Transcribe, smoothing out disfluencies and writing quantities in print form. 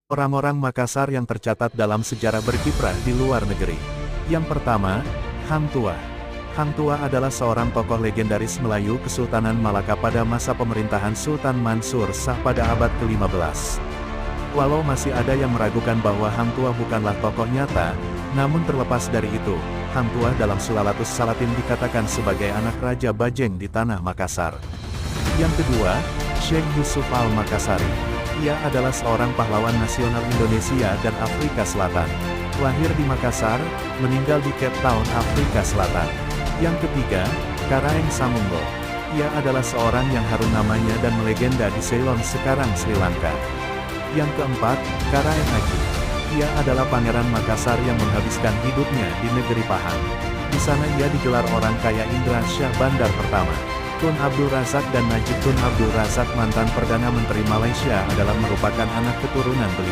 Orang-orang Makassar yang tercatat dalam sejarah berkiprah di luar negeri. Yang pertama, Hang Tuah. Hang Tuah adalah seorang tokoh legendaris Melayu Kesultanan Malaka pada masa pemerintahan Sultan Mansur Shah pada abad ke-15. Walau masih ada yang meragukan bahwa Hang Tuah bukanlah tokoh nyata, namun terlepas dari itu, Hang Tuah dalam Sulalatus Salatin dikatakan sebagai anak Raja Bajeng di tanah Makassar. Yang kedua, Sheikh Yusuf Al-Makassari. Ia adalah seorang pahlawan nasional Indonesia dan Afrika Selatan. Lahir di Makassar, meninggal di Cape Town, Afrika Selatan. Yang ketiga, Karaeng Samunggo. Ia adalah seorang yang harum namanya dan melegenda di Ceylon sekarang Sri Lanka. Yang keempat, Karaeng Haji. Ia adalah Pangeran Makassar yang menghabiskan hidupnya di negeri Pahang. Di sana ia digelar orang kaya Indra Syah Bandar pertama. Tun Abdul Razak dan Najib Tun Abdul Razak mantan Perdana Menteri Malaysia adalah merupakan anak keturunan beliau.